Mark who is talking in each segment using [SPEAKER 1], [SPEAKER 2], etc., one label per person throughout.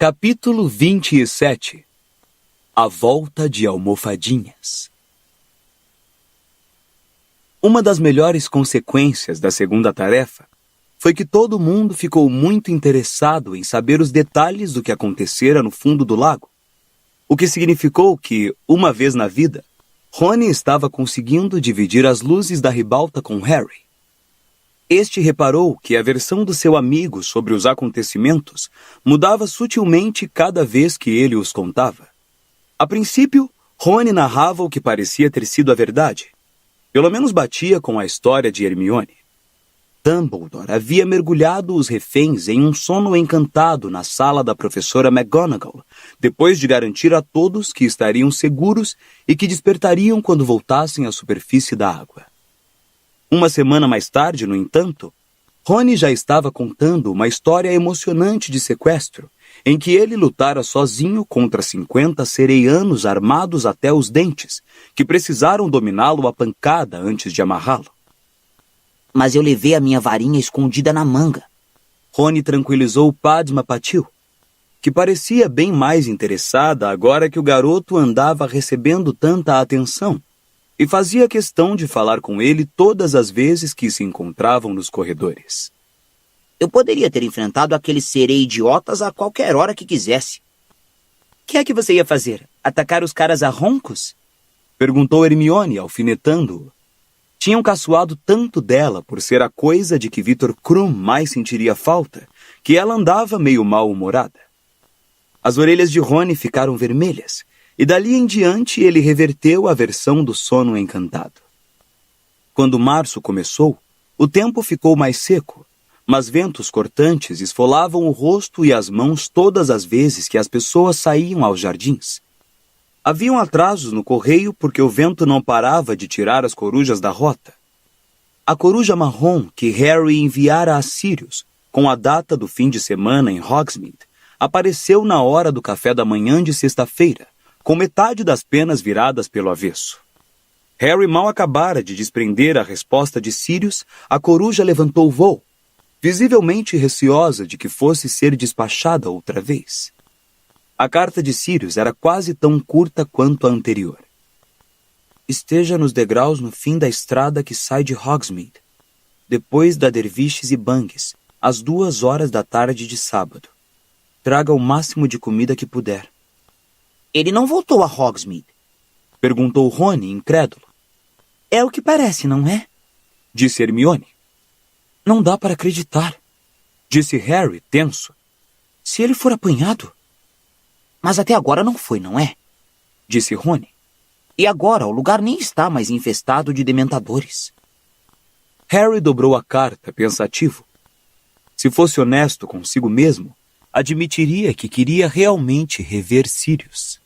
[SPEAKER 1] Capítulo 27. A volta de almofadinhas. Uma das melhores consequências da segunda tarefa foi que todo mundo ficou muito interessado em saber os detalhes do que acontecera no fundo do lago, o que significou que, uma vez na vida, Rony estava conseguindo dividir as luzes da ribalta com Harry. Este reparou que a versão do seu amigo sobre os acontecimentos mudava sutilmente cada vez que ele os contava. A princípio, Rony narrava o que parecia ter sido a verdade. Pelo menos batia com a história de Hermione. Dumbledore havia mergulhado os reféns em um sono encantado na sala da professora McGonagall, depois de garantir a todos que estariam seguros e que despertariam quando voltassem à superfície da água. Uma semana mais tarde, no entanto, Rony já estava contando uma história emocionante de sequestro, em que ele lutara sozinho contra 50 sereianos armados até os dentes, que precisaram dominá-lo a pancada antes de amarrá-lo.
[SPEAKER 2] Mas eu levei a minha varinha escondida na manga.
[SPEAKER 1] Rony tranquilizou Padma Patil, que parecia bem mais interessada agora que o garoto andava recebendo tanta atenção, e fazia questão de falar com ele todas as vezes que se encontravam nos corredores.
[SPEAKER 2] Eu poderia ter enfrentado aqueles serei idiotas a qualquer hora que quisesse. O que é que você ia fazer? Atacar os caras a roncos?
[SPEAKER 1] Perguntou Hermione, alfinetando-o. Tinham caçoado tanto dela por ser a coisa de que Victor Krum mais sentiria falta, que ela andava meio mal-humorada. As orelhas de Rony ficaram vermelhas, e dali em diante ele reverteu a versão do sono encantado. Quando março começou, o tempo ficou mais seco, mas ventos cortantes esfolavam o rosto e as mãos todas as vezes que as pessoas saíam aos jardins. Haviam atrasos no correio porque o vento não parava de tirar as corujas da rota. A coruja marrom que Harry enviara a Sirius, com a data do fim de semana em Hogsmeade, apareceu na hora do café da manhã de sexta-feira, com metade das penas viradas pelo avesso. Harry mal acabara de desprender a resposta de Sirius, a coruja levantou voo, visivelmente receosa de que fosse ser despachada outra vez. A carta de Sirius era quase tão curta quanto a anterior. Esteja nos degraus no fim da estrada que sai de Hogsmeade, depois da Derviches e Bangs, às 2 da tarde de sábado. Traga o máximo de comida que puder.
[SPEAKER 2] Ele não voltou a Hogsmeade?
[SPEAKER 1] Perguntou Rony, incrédulo.
[SPEAKER 2] É o que parece, não é?
[SPEAKER 1] Disse Hermione. Não dá para acreditar, disse Harry, tenso. Se ele for apanhado...
[SPEAKER 2] Mas até agora não foi, não é?
[SPEAKER 1] Disse Rony.
[SPEAKER 2] E agora o lugar nem está mais infestado de dementadores.
[SPEAKER 1] Harry dobrou a carta, pensativo. Se fosse honesto consigo mesmo, admitiria que queria realmente rever Sirius.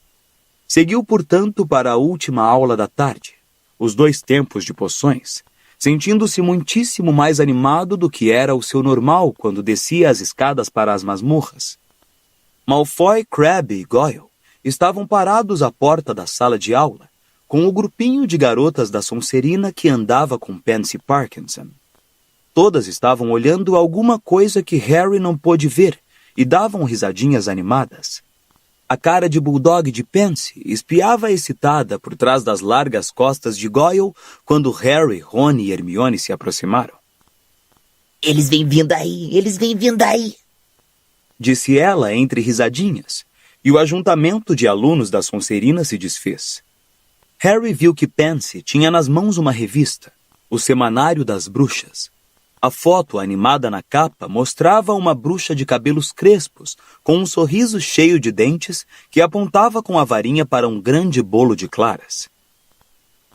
[SPEAKER 1] Seguiu, portanto, para a última aula da tarde, os 2 tempos de poções, sentindo-se muitíssimo mais animado do que era o seu normal quando descia as escadas para as masmorras. Malfoy, Crabbe e Goyle estavam parados à porta da sala de aula, com o grupinho de garotas da Sonserina que andava com Pansy Parkinson. Todas estavam olhando alguma coisa que Harry não pôde ver e davam risadinhas animadas. A cara de bulldog de Pansy espiava excitada por trás das largas costas de Goyle quando Harry, Rony e Hermione se aproximaram.
[SPEAKER 2] Eles vêm vindo aí, eles vêm vindo aí,
[SPEAKER 1] disse ela entre risadinhas, e o ajuntamento de alunos da Sonserina se desfez. Harry viu que Pansy tinha nas mãos uma revista, o Semanário das Bruxas. A foto animada na capa mostrava uma bruxa de cabelos crespos, com um sorriso cheio de dentes, que apontava com a varinha para um grande bolo de claras.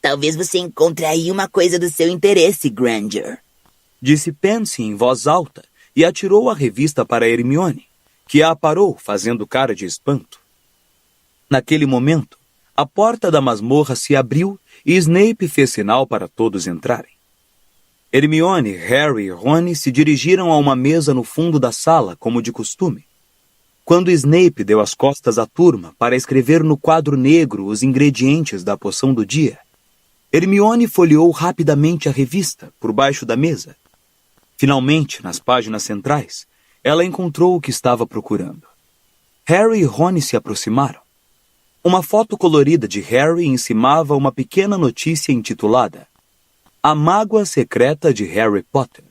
[SPEAKER 2] Talvez você encontre aí uma coisa do seu interesse, Granger,
[SPEAKER 1] disse Pansy em voz alta, e atirou a revista para Hermione, que a aparou fazendo cara de espanto. Naquele momento, a porta da masmorra se abriu e Snape fez sinal para todos entrarem. Hermione, Harry e Rony se dirigiram a uma mesa no fundo da sala, como de costume. Quando Snape deu as costas à turma para escrever no quadro negro os ingredientes da poção do dia, Hermione folheou rapidamente a revista por baixo da mesa. Finalmente, nas páginas centrais, ela encontrou o que estava procurando. Harry e Rony se aproximaram. Uma foto colorida de Harry encimava uma pequena notícia intitulada A Mágoa Secreta de Harry Potter.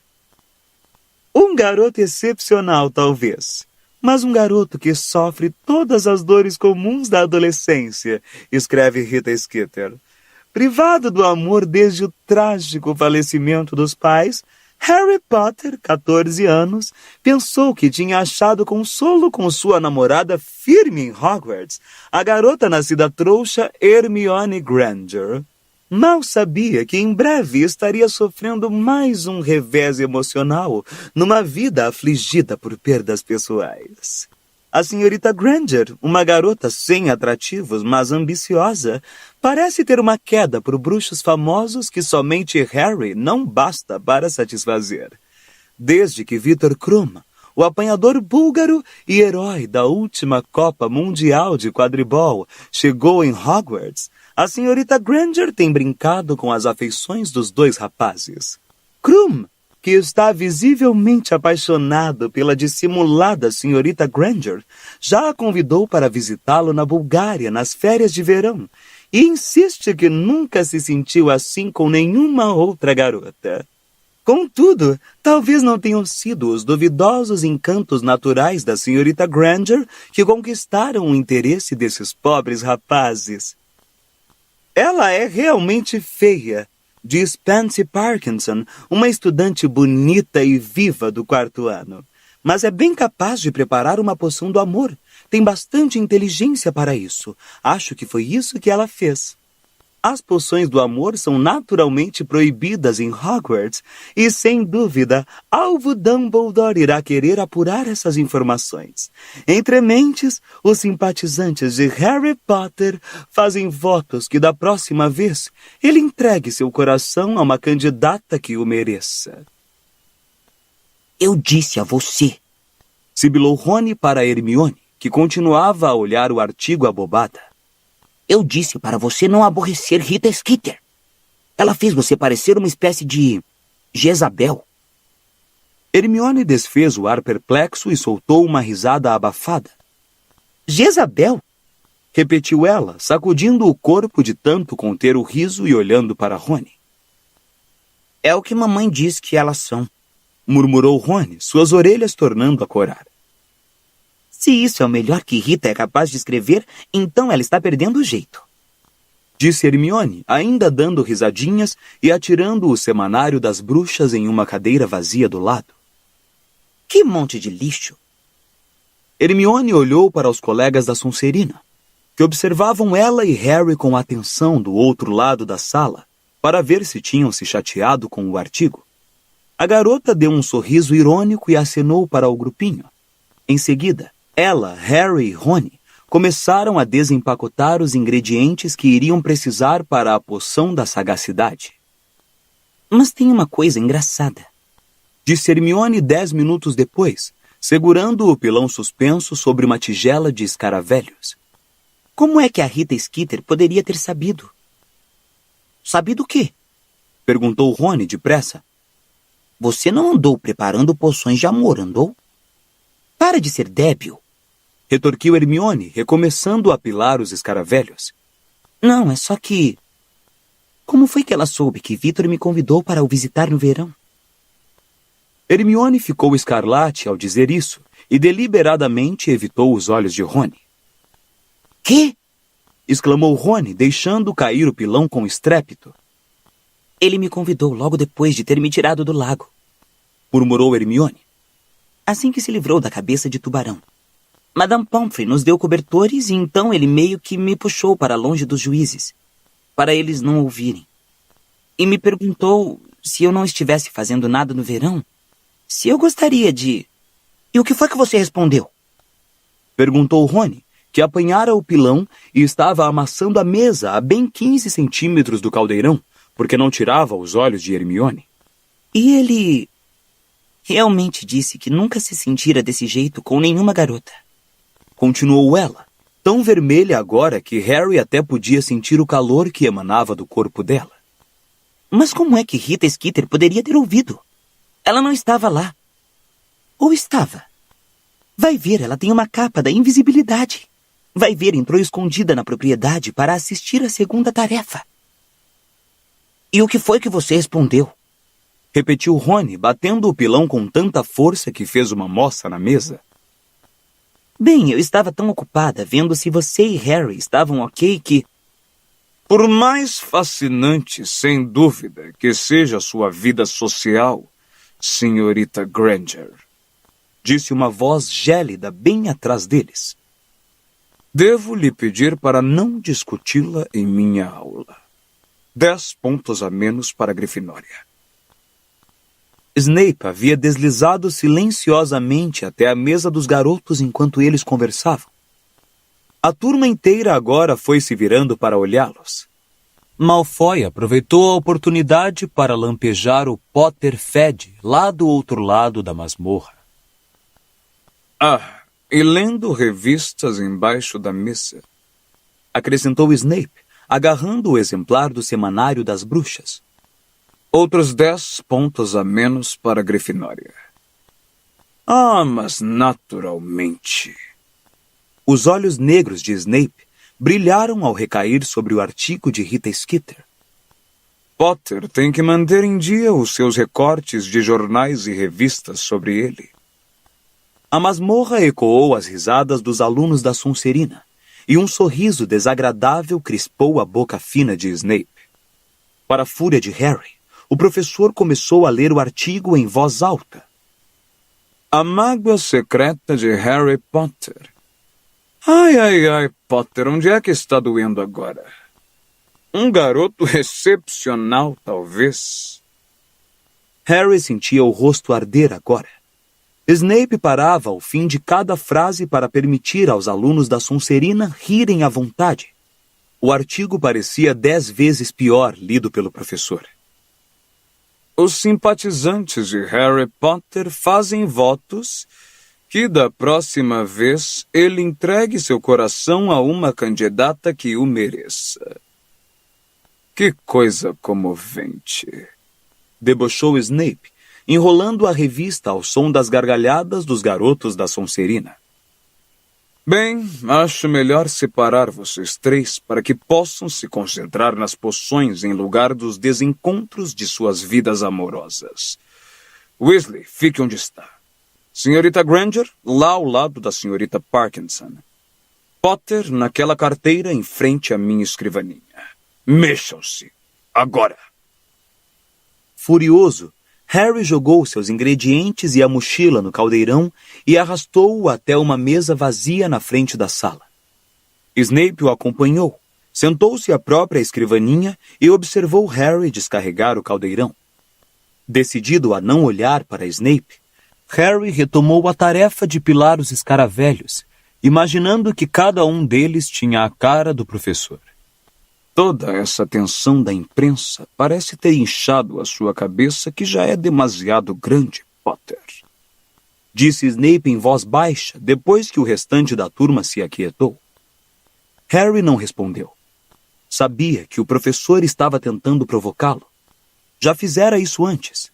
[SPEAKER 1] Um garoto excepcional, talvez, mas um garoto que sofre todas as dores comuns da adolescência, escreve Rita Skeeter. Privado do amor desde o trágico falecimento dos pais, Harry Potter, 14 anos, pensou que tinha achado consolo com sua namorada firme em Hogwarts, a garota nascida trouxa Hermione Granger. Mal sabia que em breve estaria sofrendo mais um revés emocional numa vida afligida por perdas pessoais. A senhorita Granger, uma garota sem atrativos, mas ambiciosa, parece ter uma queda por bruxos famosos que somente Harry não basta para satisfazer. Desde que Viktor Krum, o apanhador búlgaro e herói da última Copa Mundial de Quadribol, chegou em Hogwarts, a senhorita Granger tem brincado com as afeições dos dois rapazes. Krum, que está visivelmente apaixonado pela dissimulada senhorita Granger, já a convidou para visitá-lo na Bulgária nas férias de verão e insiste que nunca se sentiu assim com nenhuma outra garota. Contudo, talvez não tenham sido os duvidosos encantos naturais da senhorita Granger que conquistaram o interesse desses pobres rapazes. Ela é realmente feia, diz Pansy Parkinson, uma estudante bonita e viva do 4º ano. Mas é bem capaz de preparar uma poção do amor. Tem bastante inteligência para isso. Acho que foi isso que ela fez. As poções do amor são naturalmente proibidas em Hogwarts e, sem dúvida, Alvo Dumbledore irá querer apurar essas informações. Entre mentes, os simpatizantes de Harry Potter fazem votos que, da próxima vez, ele entregue seu coração a uma candidata que o mereça.
[SPEAKER 2] Eu disse a você,
[SPEAKER 1] sibilou Rony para Hermione, que continuava a olhar o artigo abobada.
[SPEAKER 2] Eu disse para você não aborrecer Rita Skeeter. Ela fez você parecer uma espécie de Jezabel.
[SPEAKER 1] Hermione desfez o ar perplexo e soltou uma risada abafada.
[SPEAKER 2] Jezabel?
[SPEAKER 1] Repetiu ela, sacudindo o corpo de tanto conter o riso e olhando para Rony.
[SPEAKER 2] É o que mamãe diz que elas são,
[SPEAKER 1] murmurou Rony, suas orelhas tornando a corar.
[SPEAKER 2] Se isso é o melhor que Rita é capaz de escrever, então ela está perdendo o jeito.
[SPEAKER 1] Disse Hermione, ainda dando risadinhas e atirando o semanário das bruxas em uma cadeira vazia do lado.
[SPEAKER 2] Que monte de lixo!
[SPEAKER 1] Hermione olhou para os colegas da Sonserina, que observavam ela e Harry com atenção do outro lado da sala, para ver se tinham se chateado com o artigo. A garota deu um sorriso irônico e acenou para o grupinho. Em seguida, ela, Harry e Rony começaram a desempacotar os ingredientes que iriam precisar para a poção da sagacidade.
[SPEAKER 2] Mas tem uma coisa engraçada,
[SPEAKER 1] disse Hermione 10 minutos depois, segurando o pilão suspenso sobre uma tigela de escaravelhos.
[SPEAKER 2] Como é que a Rita Skeeter poderia ter sabido? Sabido o quê?
[SPEAKER 1] Perguntou Rony depressa.
[SPEAKER 2] Você não andou preparando poções de amor, andou? Para de ser débil,
[SPEAKER 1] retorquiu Hermione, recomeçando a apilar os escaravelhos.
[SPEAKER 2] Não, é só que... Como foi que ela soube que Viktor me convidou para o visitar no verão?
[SPEAKER 1] Hermione ficou escarlate ao dizer isso e deliberadamente evitou os olhos de Rony.
[SPEAKER 2] Quê?
[SPEAKER 1] Exclamou Rony, deixando cair o pilão com estrépito.
[SPEAKER 2] Ele me convidou logo depois de ter me tirado do lago,
[SPEAKER 1] murmurou Hermione.
[SPEAKER 2] Assim que se livrou da cabeça de tubarão. Madame Pomfrey nos deu cobertores e então ele meio que me puxou para longe dos juízes, para eles não ouvirem. E me perguntou se eu não estivesse fazendo nada no verão, se eu gostaria de... E o que foi que você respondeu?
[SPEAKER 1] Perguntou Rony, que apanhara o pilão e estava amassando a mesa a bem 15 centímetros do caldeirão, porque não tirava os olhos de Hermione.
[SPEAKER 2] E ele... realmente disse que nunca se sentira desse jeito com nenhuma garota.
[SPEAKER 1] Continuou ela, tão vermelha agora que Harry até podia sentir o calor que emanava do corpo dela.
[SPEAKER 2] Mas como é que Rita Skeeter poderia ter ouvido? Ela não estava lá. Ou estava? Vai ver, ela tem uma capa da invisibilidade. Vai ver, entrou escondida na propriedade para assistir à segunda tarefa. E o que foi que você respondeu?
[SPEAKER 1] Repetiu Rony, batendo o pilão com tanta força que fez uma moça na mesa.
[SPEAKER 2] Bem, eu estava tão ocupada vendo se você e Harry estavam ok que...
[SPEAKER 1] Por mais fascinante, sem dúvida, que seja sua vida social, senhorita Granger, disse uma voz gélida bem atrás deles. Devo lhe pedir para não discuti-la em minha aula. 10 pontos a menos para a Grifinória. Snape havia deslizado silenciosamente até a mesa dos garotos enquanto eles conversavam. A turma inteira agora foi se virando para olhá-los. Malfoy aproveitou a oportunidade para lampejar o Potterfed lá do outro lado da masmorra. E lendo revistas embaixo da mesa, acrescentou Snape, agarrando o exemplar do Semanário das Bruxas. Outros 10 pontos a menos para a Grifinória. Mas naturalmente... Os olhos negros de Snape brilharam ao recair sobre o artigo de Rita Skeeter. Potter tem que manter em dia os seus recortes de jornais e revistas sobre ele. A masmorra ecoou as risadas dos alunos da Sonserina, e um sorriso desagradável crispou a boca fina de Snape. Para a fúria de Harry, o professor começou a ler o artigo em voz alta. A mágoa secreta de Harry Potter. Ai, Potter, onde é que está doendo agora? Um garoto excepcional, talvez. Harry sentia o rosto arder agora. Snape parava ao fim de cada frase para permitir aos alunos da Sonserina rirem à vontade. O artigo parecia 10 vezes pior lido pelo professor. Os simpatizantes de Harry Potter fazem votos que da próxima vez ele entregue seu coração a uma candidata que o mereça. Que coisa comovente! Debochou Snape, enrolando a revista ao som das gargalhadas dos garotos da Sonserina. Bem, acho melhor separar vocês 3 para que possam se concentrar nas poções em lugar dos desencontros de suas vidas amorosas. Weasley, fique onde está. Senhorita Granger, lá ao lado da senhorita Parkinson. Potter, naquela carteira em frente à minha escrivaninha. Mexam-se. Agora! Furioso, Harry jogou seus ingredientes e a mochila no caldeirão e arrastou-o até uma mesa vazia na frente da sala. Snape o acompanhou, sentou-se à própria escrivaninha e observou Harry descarregar o caldeirão. Decidido a não olhar para Snape, Harry retomou a tarefa de pilar os escaravelhos, imaginando que cada um deles tinha a cara do professor. Toda essa tensão da imprensa parece ter inchado a sua cabeça, que já é demasiado grande, Potter. Disse Snape em voz baixa, depois que o restante da turma se aquietou. Harry não respondeu. Sabia que o professor estava tentando provocá-lo. Já fizera isso antes.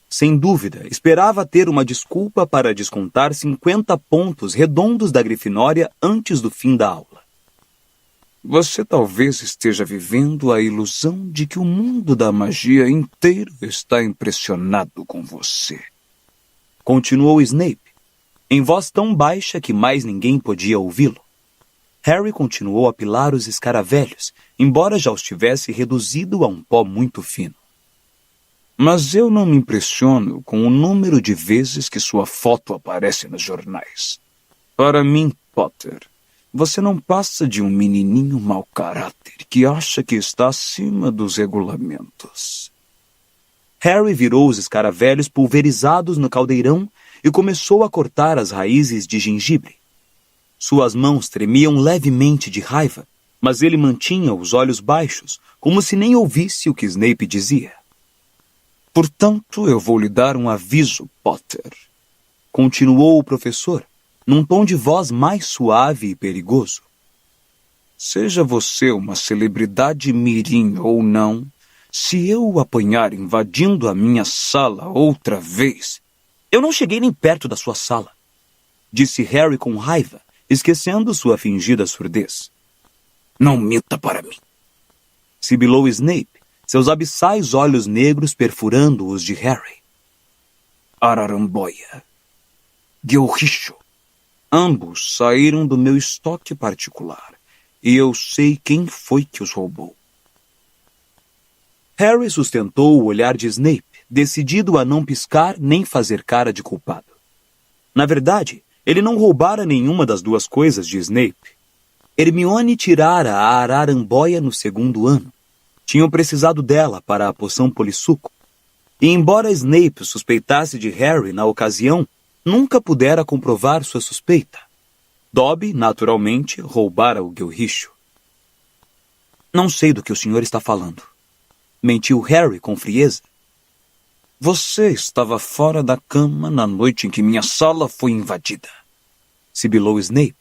[SPEAKER 1] Sem dúvida, esperava ter uma desculpa para descontar 50 pontos redondos da Grifinória antes do fim da aula. Você talvez esteja vivendo a ilusão de que o mundo da magia inteiro está impressionado com você. Continuou Snape, em voz tão baixa que mais ninguém podia ouvi-lo. Harry continuou a pilar os escaravelhos, embora já os tivesse reduzido a um pó muito fino. Mas eu não me impressiono com o número de vezes que sua foto aparece nos jornais. Para mim, Potter, você não passa de um menininho mau caráter que acha que está acima dos regulamentos. Harry virou os escaravelhos pulverizados no caldeirão e começou a cortar as raízes de gengibre. Suas mãos tremiam levemente de raiva, mas ele mantinha os olhos baixos, como se nem ouvisse o que Snape dizia. Portanto, eu vou lhe dar um aviso, Potter. Continuou o professor, num tom de voz mais suave e perigoso. Seja você uma celebridade mirim ou não, se eu o apanhar invadindo a minha sala outra vez... Eu não cheguei nem perto da sua sala. disse Harry com raiva, esquecendo sua fingida surdez. Não minta para mim, sibilou Snape, seus abissais olhos negros perfurando os de Harry. Araramboia, Gilricho, ambos saíram do meu estoque particular, e eu sei quem foi que os roubou. Harry sustentou o olhar de Snape, decidido a não piscar nem fazer cara de culpado. Na verdade, ele não roubara nenhuma das duas coisas de Snape. Hermione tirara a Araramboia no segundo ano. Tinham precisado dela para a poção polissuco. E embora Snape suspeitasse de Harry na ocasião, nunca pudera comprovar sua suspeita. Dobby, naturalmente, roubara o Gilricho. Não sei do que o senhor está falando, mentiu Harry com frieza. Você estava fora da cama na noite em que minha sala foi invadida, sibilou Snape.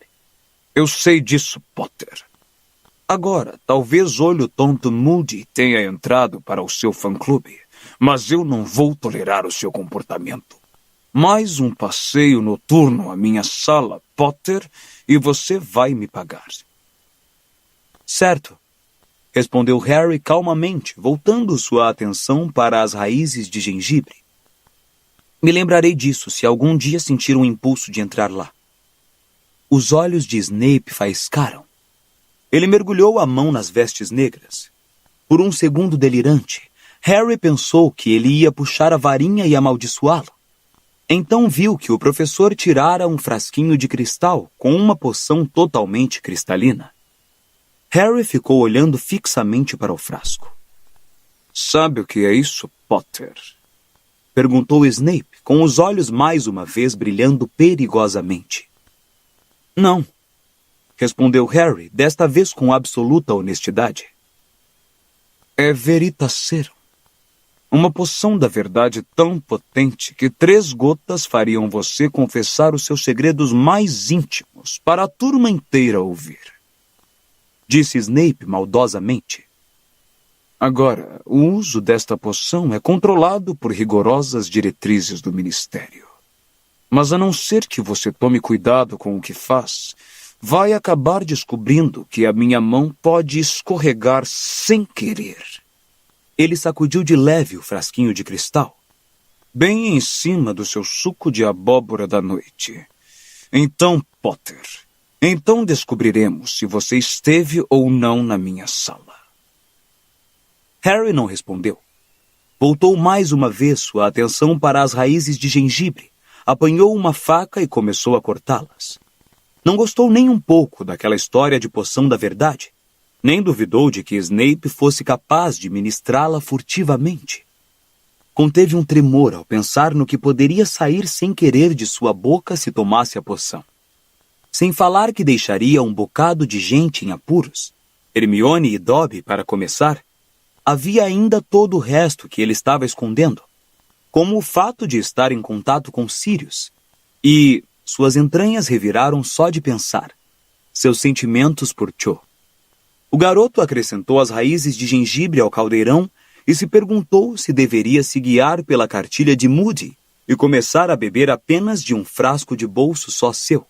[SPEAKER 1] Eu sei disso, Potter. Agora, talvez Olho Tonto Moody tenha entrado para o seu fã-clube, mas eu não vou tolerar o seu comportamento. Mais um passeio noturno à minha sala, Potter, e você vai me pagar. Certo, respondeu Harry calmamente, voltando sua atenção para as raízes de gengibre. Me lembrarei disso se algum dia sentir um impulso de entrar lá. Os olhos de Snape faiscaram. Ele mergulhou a mão nas vestes negras. Por um segundo delirante, Harry pensou que ele ia puxar a varinha e amaldiçoá-lo. Então viu que o professor tirara um frasquinho de cristal com uma poção totalmente cristalina. Harry ficou olhando fixamente para o frasco. Sabe o que é isso, Potter? Perguntou Snape, com os olhos mais uma vez brilhando perigosamente. Não, respondeu Harry, desta vez com absoluta honestidade. É Veritaserum. Uma poção da verdade tão potente que 3 gotas fariam você confessar os seus segredos mais íntimos para a turma inteira ouvir. Disse Snape maldosamente. Agora, o uso desta poção é controlado por rigorosas diretrizes do Ministério. Mas a não ser que você tome cuidado com o que faz, vai acabar descobrindo que a minha mão pode escorregar sem querer. Ele sacudiu de leve o frasquinho de cristal, bem em cima do seu suco de abóbora da noite. Então, Potter, então descobriremos se você esteve ou não na minha sala. Harry não respondeu. Voltou mais uma vez sua atenção para as raízes de gengibre, apanhou uma faca e começou a cortá-las. Não gostou nem um pouco daquela história de poção da verdade, nem duvidou de que Snape fosse capaz de ministrá-la furtivamente. Conteve um tremor ao pensar no que poderia sair sem querer de sua boca se tomasse a poção. Sem falar que deixaria um bocado de gente em apuros, Hermione e Dobby, para começar, havia ainda todo o resto que ele estava escondendo, como o fato de estar em contato com Sirius, e suas entranhas reviraram só de pensar, seus sentimentos por Cho. O garoto acrescentou as raízes de gengibre ao caldeirão e se perguntou se deveria se guiar pela cartilha de Moody e começar a beber apenas de um frasco de bolso só seu.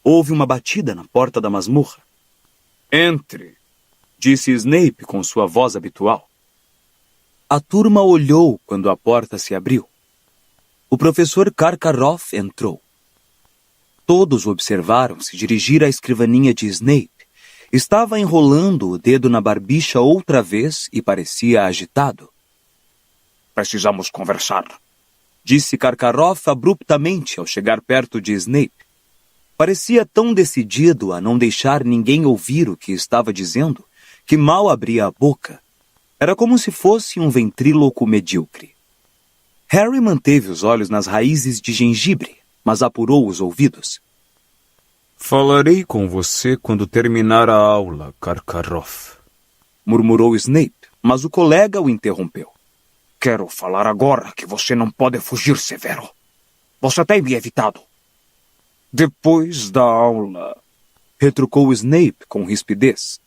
[SPEAKER 1] Houve uma batida na porta da masmorra. Entre, disse Snape com sua voz habitual. A turma olhou quando a porta se abriu. O professor Karkaroff entrou. Todos o observaram se dirigir à escrivaninha de Snape. Estava enrolando o dedo na barbicha outra vez e parecia agitado. Precisamos conversar, disse Karkaroff abruptamente ao chegar perto de Snape. Parecia tão decidido a não deixar ninguém ouvir o que estava dizendo que mal abria a boca. Era como se fosse um ventríloco medíocre. Harry manteve os olhos nas raízes de gengibre, mas apurou os ouvidos. Falarei com você quando terminar a aula, Karkaroff, murmurou Snape, mas o colega o interrompeu. Quero falar agora que você não pode fugir, Severo. Você tem me evitado. Depois da aula, retrucou Snape com rispidez.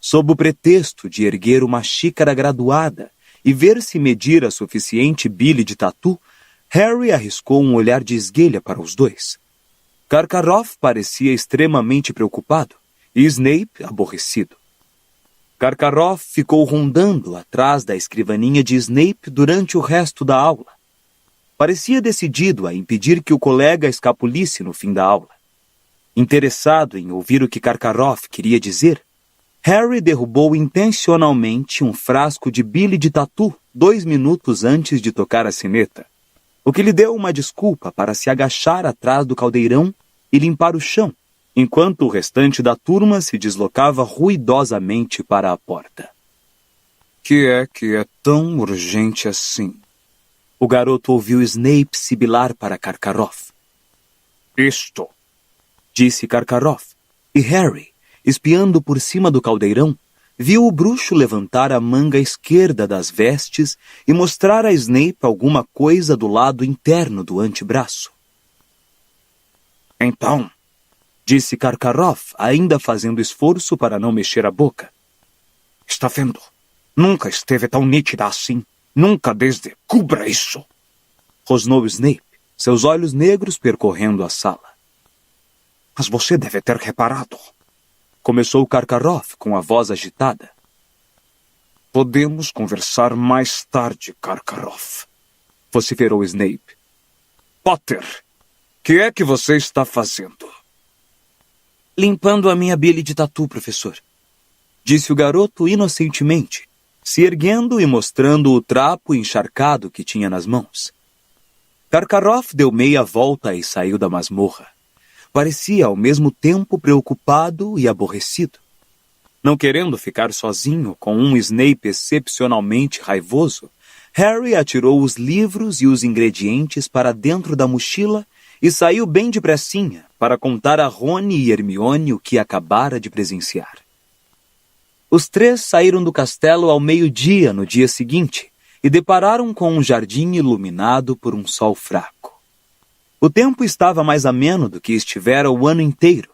[SPEAKER 1] Sob o pretexto de erguer uma xícara graduada e ver se medir a suficiente bile de tatu, Harry arriscou um olhar de esguelha para os dois. Karkaroff parecia extremamente preocupado e Snape aborrecido. Karkaroff ficou rondando atrás da escrivaninha de Snape durante o resto da aula. Parecia decidido a impedir que o colega escapulisse no fim da aula. Interessado em ouvir o que Karkaroff queria dizer, Harry derrubou intencionalmente um frasco de bile de tatu 2 minutos antes de tocar a sineta, o que lhe deu uma desculpa para se agachar atrás do caldeirão e limpar o chão, enquanto o restante da turma se deslocava ruidosamente para a porta. Que é tão urgente assim? O garoto ouviu Snape sibilar para Karkaroff. Isto, disse Karkaroff, e Harry, espiando por cima do caldeirão, viu o bruxo levantar a manga esquerda das vestes e mostrar a Snape alguma coisa do lado interno do antebraço. Então, disse Karkaroff, ainda fazendo esforço para não mexer a boca. Está vendo? Nunca esteve tão nítida assim. Nunca desde... Cubra isso! Rosnou Snape, seus olhos negros percorrendo a sala. Mas você deve ter reparado. Começou Karkaroff com a voz agitada. Podemos conversar mais tarde, Karkaroff, vociferou Snape. Potter, que é que você está fazendo? Limpando a minha bile de tatu, professor, disse o garoto inocentemente, se erguendo e mostrando o trapo encharcado que tinha nas mãos. Karkaroff deu meia volta e saiu da masmorra. Parecia ao mesmo tempo preocupado e aborrecido. Não querendo ficar sozinho com um Snape excepcionalmente raivoso, Harry atirou os livros e os ingredientes para dentro da mochila e saiu bem depressinha para contar a Rony e Hermione o que acabara de presenciar. Os 3 saíram do castelo ao meio-dia no dia seguinte e depararam com um jardim iluminado por um sol fraco. O tempo estava mais ameno do que estivera o ano inteiro,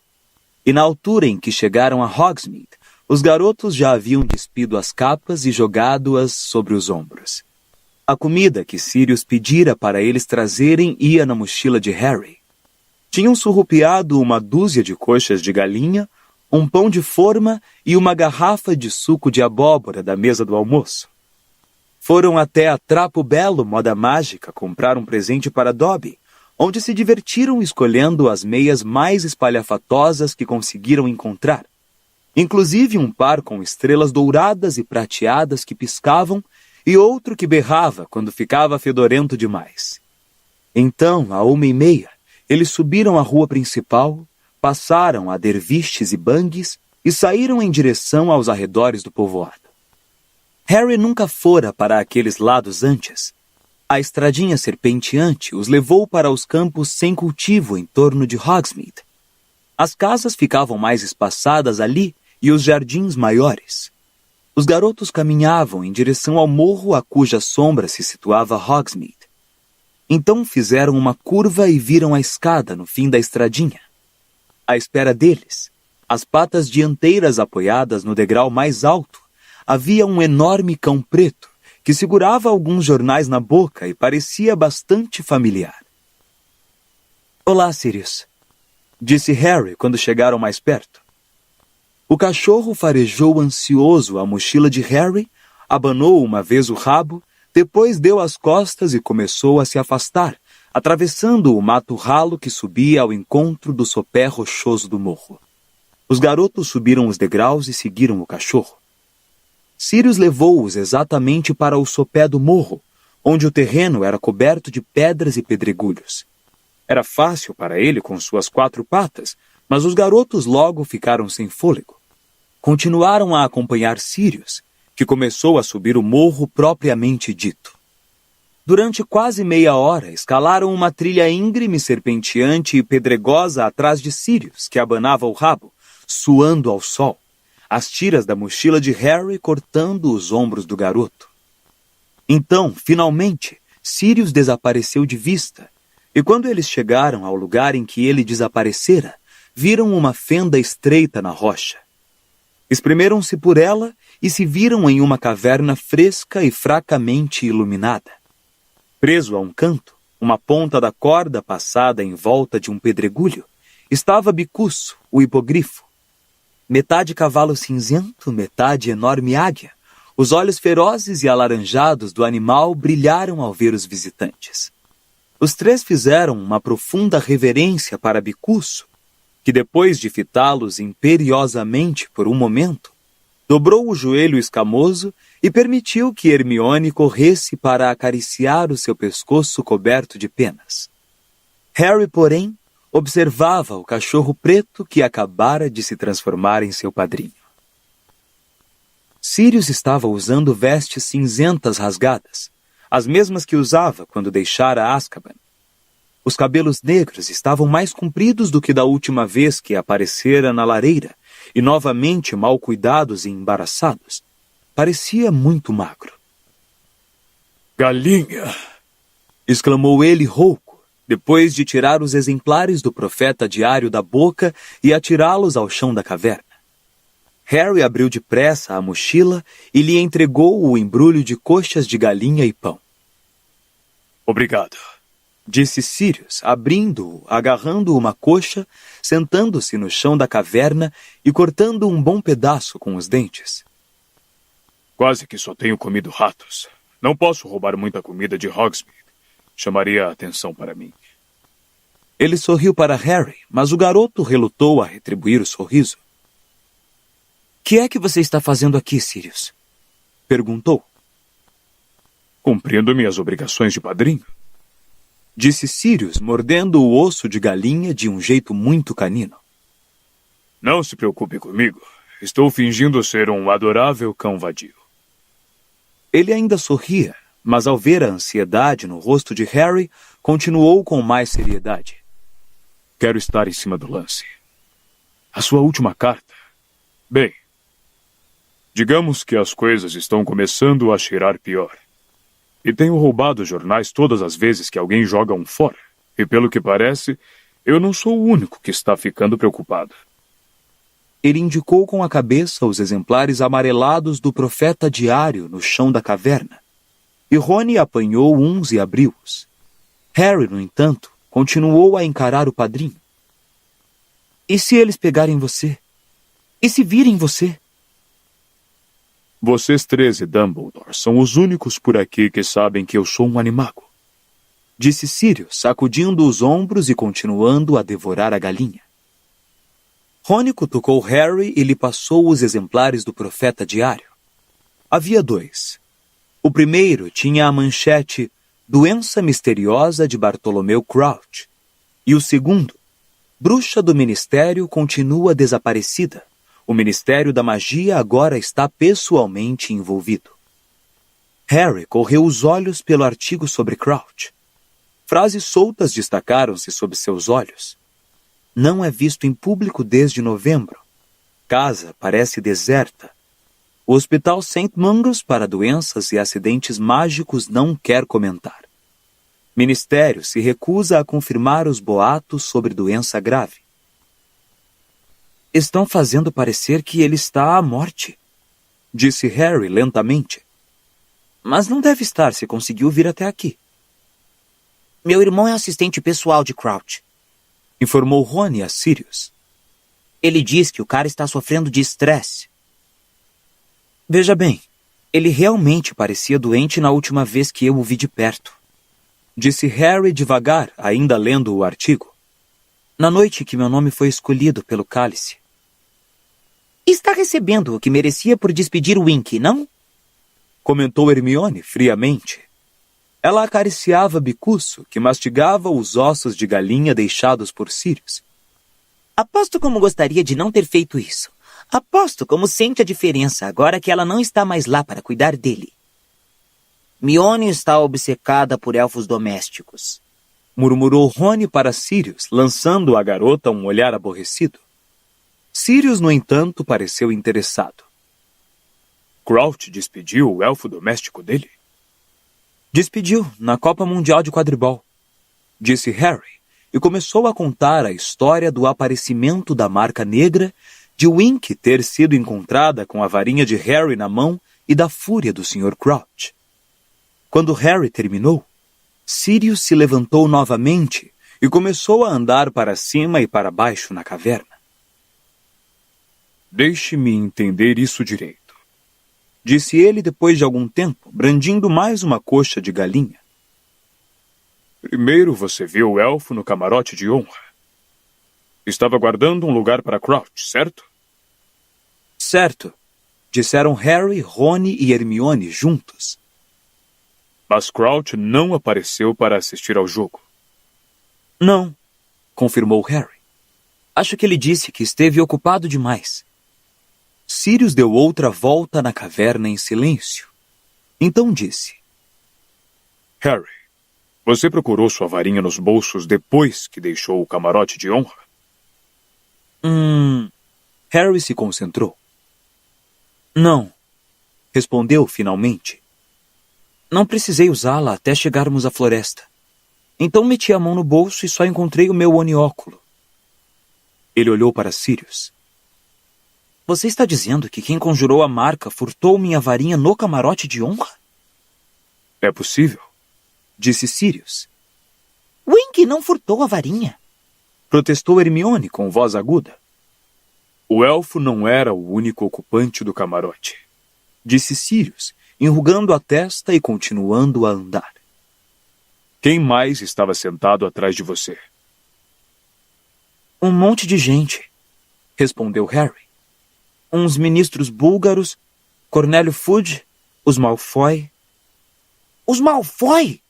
[SPEAKER 1] e na altura em que chegaram a Hogsmeade, os garotos já haviam despido as capas e jogado-as sobre os ombros. A comida que Sirius pedira para eles trazerem ia na mochila de Harry. Tinham surrupiado uma dúzia de coxas de galinha, um pão de forma e uma garrafa de suco de abóbora da mesa do almoço. Foram até a Trapo Belo Moda Mágica comprar um presente para Dobby, onde se divertiram escolhendo as meias mais espalhafatosas que conseguiram encontrar, inclusive um par com estrelas douradas e prateadas que piscavam e outro que berrava quando ficava fedorento demais. Então, à 1:30, eles subiram a rua principal, passaram a derviches e bangues e saíram em direção aos arredores do povoado. Harry nunca fora para aqueles lados antes. A estradinha serpenteante os levou para os campos sem cultivo em torno de Hogsmeade. As casas ficavam mais espaçadas ali e os jardins maiores. Os garotos caminhavam em direção ao morro a cuja sombra se situava Hogsmeade. Então fizeram uma curva e viram a escada no fim da estradinha. À espera deles, as patas dianteiras apoiadas no degrau mais alto, havia um enorme cão preto que segurava alguns jornais na boca e parecia bastante familiar. Olá, Sirius, disse Harry quando chegaram mais perto. O cachorro farejou ansioso a mochila de Harry, abanou uma vez o rabo, depois deu as costas e começou a se afastar, atravessando o mato ralo que subia ao encontro do sopé rochoso do morro. Os garotos subiram os degraus e seguiram o cachorro. Sirius levou-os exatamente para o sopé do morro, onde o terreno era coberto de pedras e pedregulhos. Era fácil para ele com suas 4 patas, mas os garotos logo ficaram sem fôlego. Continuaram a acompanhar Sirius, que começou a subir o morro propriamente dito. Durante quase meia hora, escalaram uma trilha íngreme, serpenteante e pedregosa atrás de Sirius, que abanava o rabo, suando ao sol, as tiras da mochila de Harry cortando os ombros do garoto. Então, finalmente, Sirius desapareceu de vista, e quando eles chegaram ao lugar em que ele desaparecera, viram uma fenda estreita na rocha. Espremeram-se por ela e se viram em uma caverna fresca e fracamente iluminada. Preso a um canto, uma ponta da corda passada em volta de um pedregulho, estava Bicuço, o hipogrifo. Metade cavalo cinzento, metade enorme águia, os olhos ferozes e alaranjados do animal brilharam ao ver os visitantes. Os três fizeram uma profunda reverência para Bicuço, que depois de fitá-los imperiosamente por um momento, dobrou o joelho escamoso e permitiu que Hermione corresse para acariciar o seu pescoço coberto de penas. Harry, porém, observava o cachorro preto que acabara de se transformar em seu padrinho. Sirius estava usando vestes cinzentas rasgadas, as mesmas que usava quando deixara Azkaban. Os cabelos negros estavam mais compridos do que da última vez que aparecera na lareira, e novamente mal cuidados e embaraçados. Parecia muito magro.
[SPEAKER 3] "Galinha!"
[SPEAKER 1] exclamou ele rouco, depois de tirar os exemplares do Profeta Diário da boca e atirá-los ao chão da caverna. Harry abriu depressa a mochila e lhe entregou o embrulho de coxas de galinha e pão.
[SPEAKER 3] "Obrigado",
[SPEAKER 1] disse Sirius, abrindo-o, agarrando uma coxa, sentando-se no chão da caverna e cortando um bom pedaço com os dentes.
[SPEAKER 3] "Quase que só tenho comido ratos. Não posso roubar muita comida de Hogsmeade. Chamaria a atenção para mim."
[SPEAKER 1] Ele sorriu para Harry, mas o garoto relutou a retribuir o sorriso. "Que é que você está fazendo aqui, Sirius?" perguntou.
[SPEAKER 3] "Cumprindo minhas obrigações de padrinho",
[SPEAKER 1] disse Sirius, mordendo o osso de galinha de um jeito muito canino.
[SPEAKER 3] "Não se preocupe comigo. Estou fingindo ser um adorável cão vadio."
[SPEAKER 1] Ele ainda sorria, mas ao ver a ansiedade no rosto de Harry, continuou com mais seriedade.
[SPEAKER 3] "Quero estar em cima do lance. A sua última carta. Bem, digamos que as coisas estão começando a cheirar pior. E tenho roubado os jornais todas as vezes que alguém joga um fora. E pelo que parece, eu não sou o único que está ficando preocupado."
[SPEAKER 1] Ele indicou com a cabeça os exemplares amarelados do Profeta Diário no chão da caverna. E Rony apanhou uns e abriu-os. Harry, no entanto, continuou a encarar o padrinho. "E se eles pegarem você? E se virem você?"
[SPEAKER 3] "Vocês 13, Dumbledore, são os únicos por aqui que sabem que eu sou um animago",
[SPEAKER 1] disse Sirius, sacudindo os ombros e continuando a devorar a galinha. Rony cutucou Harry e lhe passou os exemplares do Profeta Diário. Havia 2. O primeiro tinha a manchete "Doença misteriosa de Bartolomeu Crouch", e o segundo, "Bruxa do Ministério continua desaparecida. O Ministério da Magia agora está pessoalmente envolvido." Harry correu os olhos pelo artigo sobre Crouch. Frases soltas destacaram-se sob seus olhos. "Não é visto em público desde novembro. Casa parece deserta. O Hospital St. Mungo's para doenças e acidentes mágicos não quer comentar. Ministério se recusa a confirmar os boatos sobre doença grave." "Estão fazendo parecer que ele está à morte", disse Harry lentamente. "Mas não deve estar se conseguiu vir até aqui."
[SPEAKER 2] Meu irmão é assistente pessoal de Crouch,
[SPEAKER 1] informou Rony a Sirius.
[SPEAKER 2] Ele diz que o cara está sofrendo de estresse.
[SPEAKER 1] "Veja bem, ele realmente parecia doente na última vez que eu o vi de perto", disse Harry devagar, ainda lendo o artigo. "Na noite que meu nome foi escolhido pelo cálice."
[SPEAKER 2] Está recebendo o que merecia por despedir o Wink, não?
[SPEAKER 1] Comentou Hermione friamente. Ela acariciava Bicuço, que mastigava os ossos de galinha deixados por Sirius.
[SPEAKER 2] Aposto como gostaria de não ter feito isso. Aposto como sente a diferença agora que ela não está mais lá para cuidar dele. Mione está obcecada por elfos domésticos,
[SPEAKER 1] murmurou Rony para Sirius, lançando à garota um olhar aborrecido. Sirius, no entanto, pareceu interessado.
[SPEAKER 3] "Crouch despediu o elfo doméstico dele?"
[SPEAKER 1] "Despediu, na Copa Mundial de Quadribol", disse Harry, e começou a contar a história do aparecimento da marca negra, de Wink ter sido encontrada com a varinha de Harry na mão e da fúria do Sr. Crouch. Quando Harry terminou, Sirius se levantou novamente e começou a andar para cima e para baixo na caverna.
[SPEAKER 3] Deixe-me entender isso direito,
[SPEAKER 1] disse ele depois de algum tempo, brandindo mais uma coxa de galinha.
[SPEAKER 3] Primeiro você viu o elfo no camarote de honra. Estava guardando um lugar para Crouch, certo?
[SPEAKER 1] Certo, disseram Harry, Rony e Hermione juntos.
[SPEAKER 3] Mas Crouch não apareceu para assistir ao jogo.
[SPEAKER 1] Não, confirmou Harry. Acho que ele disse que esteve ocupado demais. Sirius deu outra volta na caverna em silêncio. Então disse:
[SPEAKER 3] Harry, você procurou sua varinha nos bolsos depois que deixou o camarote de honra?
[SPEAKER 1] Harry se concentrou. Não, respondeu finalmente. Não precisei usá-la até chegarmos à floresta. Então meti a mão no bolso e só encontrei o meu onióculo. Ele olhou para Sirius. Você está dizendo que quem conjurou a marca furtou minha varinha no camarote de honra?
[SPEAKER 3] É possível,
[SPEAKER 1] disse Sirius.
[SPEAKER 2] Wink não furtou a varinha,
[SPEAKER 1] protestou Hermione com voz aguda.
[SPEAKER 3] O elfo não era o único ocupante do camarote,
[SPEAKER 1] disse Sirius, enrugando a testa e continuando a andar.
[SPEAKER 3] Quem mais estava sentado atrás de você?
[SPEAKER 1] Um monte de gente, respondeu Harry. Uns ministros búlgaros, Cornélio Fudge, os Malfoy.
[SPEAKER 2] Os Malfoy!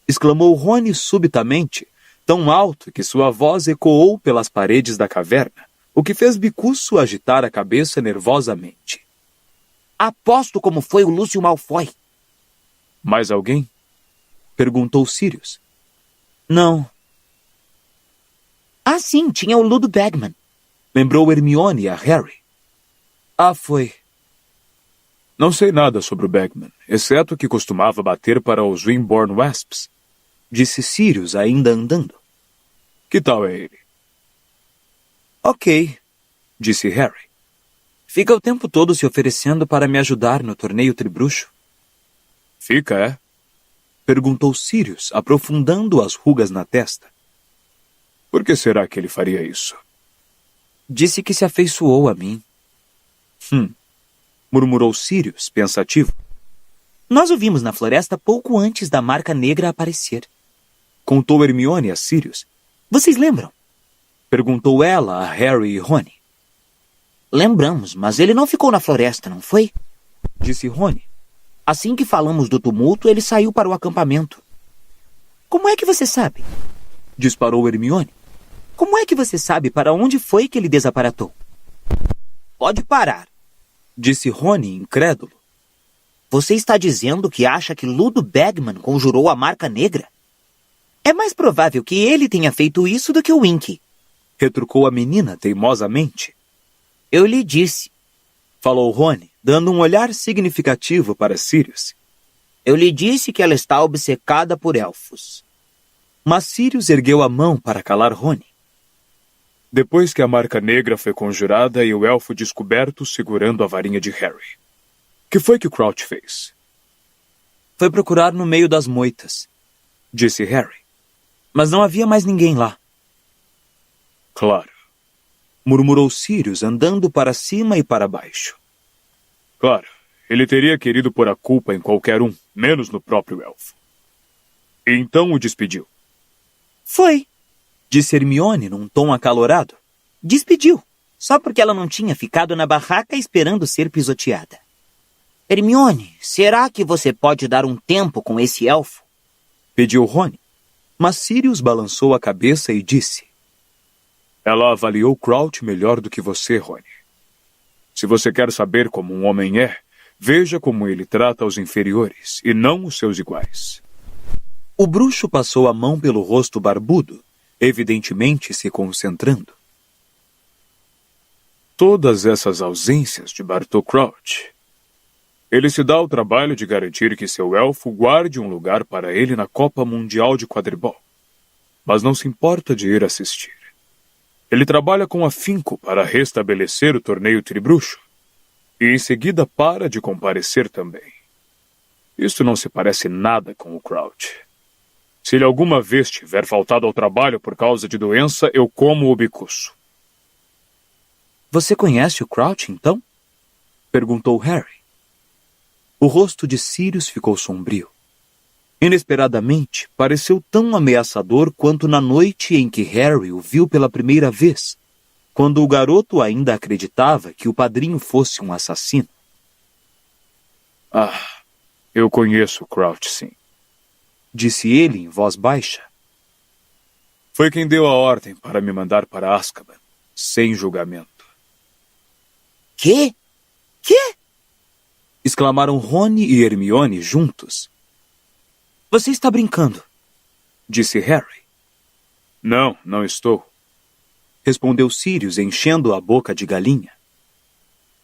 [SPEAKER 1] Exclamou Rony subitamente, tão alto que sua voz ecoou pelas paredes da caverna, o que fez Bicuço agitar a cabeça nervosamente.
[SPEAKER 2] Aposto como foi o Lúcio Malfoy.
[SPEAKER 3] Mais alguém?
[SPEAKER 1] Perguntou Sirius. Não.
[SPEAKER 2] Ah, sim, tinha o Ludo Bagman.
[SPEAKER 1] Lembrou Hermione a Harry. Ah, foi.
[SPEAKER 3] Não sei nada sobre o Bagman, exceto que costumava bater para os Wimborne Wasps,
[SPEAKER 1] disse Sirius ainda andando.
[SPEAKER 3] Que tal é ele?
[SPEAKER 1] Ok, disse Harry. Fica o tempo todo se oferecendo para me ajudar no torneio tribruxo.
[SPEAKER 3] Fica, é?
[SPEAKER 1] Perguntou Sirius, aprofundando as rugas na testa.
[SPEAKER 3] Por que será que ele faria isso?
[SPEAKER 1] Disse que se afeiçoou a mim. Murmurou Sirius, pensativo.
[SPEAKER 2] Nós o vimos na floresta pouco antes da marca negra aparecer.
[SPEAKER 1] Contou Hermione a Sirius.
[SPEAKER 2] Vocês lembram?
[SPEAKER 1] Perguntou ela a Harry e Rony.
[SPEAKER 2] Lembramos, mas ele não ficou na floresta, não foi?
[SPEAKER 1] Disse Rony.
[SPEAKER 2] Assim que falamos do tumulto, ele saiu para o acampamento. Como é que você sabe?
[SPEAKER 1] Disparou Hermione.
[SPEAKER 2] Como é que você sabe para onde foi que ele desaparatou? Pode parar,
[SPEAKER 1] disse Rony, incrédulo.
[SPEAKER 2] Você está dizendo que acha que Ludo Bagman conjurou a marca negra? É mais provável que ele tenha feito isso do que o Wink,
[SPEAKER 1] retrucou a menina teimosamente.
[SPEAKER 2] Eu lhe disse,
[SPEAKER 1] falou Rony, dando um olhar significativo para Sirius.
[SPEAKER 2] Eu lhe disse que ela está obcecada por elfos.
[SPEAKER 1] Mas Sirius ergueu a mão para calar Rony.
[SPEAKER 3] Depois que a marca negra foi conjurada e o elfo descoberto segurando a varinha de Harry. Que foi que o Crouch fez?
[SPEAKER 1] Foi procurar no meio das moitas, disse Harry. Mas não havia mais ninguém lá.
[SPEAKER 3] Claro,
[SPEAKER 1] murmurou Sirius andando para cima e para baixo.
[SPEAKER 3] Claro, ele teria querido pôr a culpa em qualquer um, menos no próprio elfo. E então o despediu.
[SPEAKER 2] Foi,
[SPEAKER 1] disse Hermione num tom acalorado.
[SPEAKER 2] Despediu, só porque ela não tinha ficado na barraca esperando ser pisoteada. Hermione, será que você pode dar um tempo com esse elfo?
[SPEAKER 1] Pediu Rony. Mas Sirius balançou a cabeça e disse.
[SPEAKER 3] Ela avaliou Crouch melhor do que você, Rony. Se você quer saber como um homem é, veja como ele trata os inferiores e não os seus iguais.
[SPEAKER 1] O bruxo passou a mão pelo rosto barbudo, evidentemente se concentrando.
[SPEAKER 3] Todas essas ausências de Bartô Crouch. Ele se dá o trabalho de garantir que seu elfo guarde um lugar para ele na Copa Mundial de Quadribol, mas não se importa de ir assistir. Ele trabalha com afinco para restabelecer o torneio tribruxo e em seguida para de comparecer também. Isso não se parece nada com o Crouch. Se ele alguma vez tiver faltado ao trabalho por causa de doença, eu como o bicuço.
[SPEAKER 1] Você conhece o Crouch, então? Perguntou Harry. O rosto de Sirius ficou sombrio. Inesperadamente, pareceu tão ameaçador quanto na noite em que Harry o viu pela primeira vez, quando o garoto ainda acreditava que o padrinho fosse um assassino.
[SPEAKER 3] Ah, eu conheço o Crouch, sim.
[SPEAKER 1] Disse ele em voz baixa.
[SPEAKER 3] Foi quem deu a ordem para me mandar para Azkaban, sem julgamento.
[SPEAKER 2] Quê? Quê?
[SPEAKER 1] Exclamaram Rony e Hermione juntos. Você está brincando, disse Harry.
[SPEAKER 3] Não, não estou,
[SPEAKER 1] respondeu Sirius, enchendo a boca de galinha.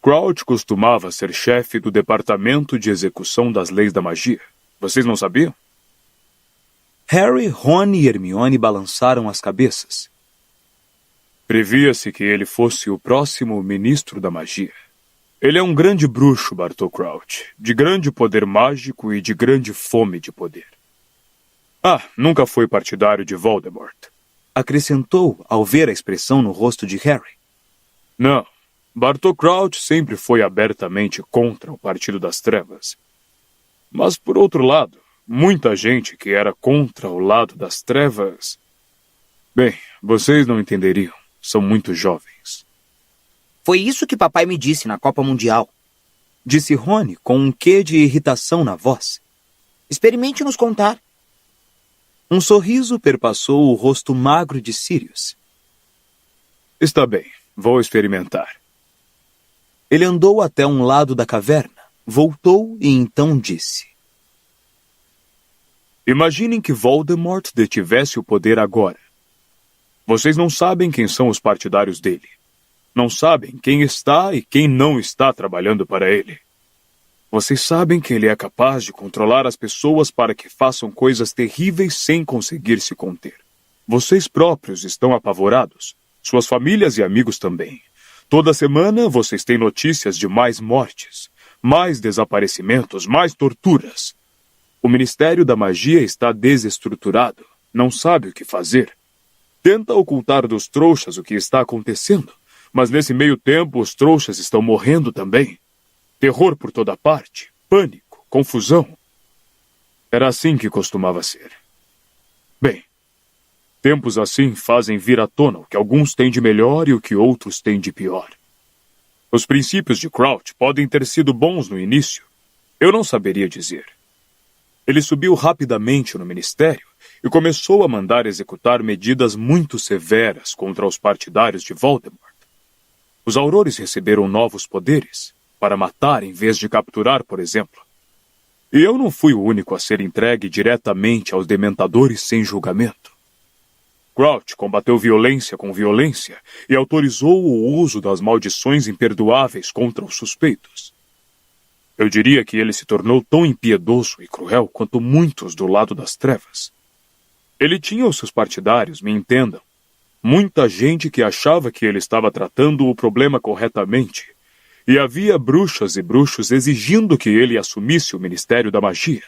[SPEAKER 3] Crouch costumava ser chefe do Departamento de Execução das Leis da Magia. Vocês não sabiam?
[SPEAKER 1] Harry, Rony e Hermione balançaram as cabeças.
[SPEAKER 3] Previa-se que ele fosse o próximo ministro da magia. Ele é um grande bruxo, Bartô Crouch, de grande poder mágico e de grande fome de poder. Ah, nunca foi partidário de Voldemort,
[SPEAKER 1] acrescentou ao ver a expressão no rosto de Harry.
[SPEAKER 3] Não, Bartô Crouch sempre foi abertamente contra o Partido das Trevas. Mas, por outro lado, muita gente que era contra o lado das trevas... Bem, vocês não entenderiam. São muito jovens.
[SPEAKER 2] Foi isso que papai me disse na Copa Mundial,
[SPEAKER 1] disse Rony com um quê de irritação na voz.
[SPEAKER 2] Experimente nos contar.
[SPEAKER 1] Um sorriso perpassou o rosto magro de Sirius.
[SPEAKER 3] Está bem, vou experimentar.
[SPEAKER 1] Ele andou até um lado da caverna, voltou e então disse.
[SPEAKER 3] Imaginem que Voldemort detivesse o poder agora. Vocês não sabem quem são os partidários dele. Não sabem quem está e quem não está trabalhando para ele. Vocês sabem que ele é capaz de controlar as pessoas para que façam coisas terríveis sem conseguir se conter. Vocês próprios estão apavorados. Suas famílias e amigos também. Toda semana vocês têm notícias de mais mortes, mais desaparecimentos, mais torturas. O Ministério da Magia está desestruturado. Não sabe o que fazer. Tenta ocultar dos trouxas o que está acontecendo, mas nesse meio tempo os trouxas estão morrendo também. Terror por toda parte, pânico, confusão. Era assim que costumava ser. Bem, tempos assim fazem vir à tona o que alguns têm de melhor e o que outros têm de pior. Os princípios de Crouch podem ter sido bons no início. Eu não saberia dizer. Ele subiu rapidamente no ministério e começou a mandar executar medidas muito severas contra os partidários de Voldemort. Os aurores receberam novos poderes, para matar em vez de capturar, por exemplo. E eu não fui o único a ser entregue diretamente aos dementadores sem julgamento. Crouch combateu violência com violência e autorizou o uso das maldições imperdoáveis contra os suspeitos. Eu diria que ele se tornou tão impiedoso e cruel quanto muitos do lado das trevas. Ele tinha os seus partidários, me entendam. Muita gente que achava que ele estava tratando o problema corretamente. E havia bruxas e bruxos exigindo que ele assumisse o Ministério da Magia.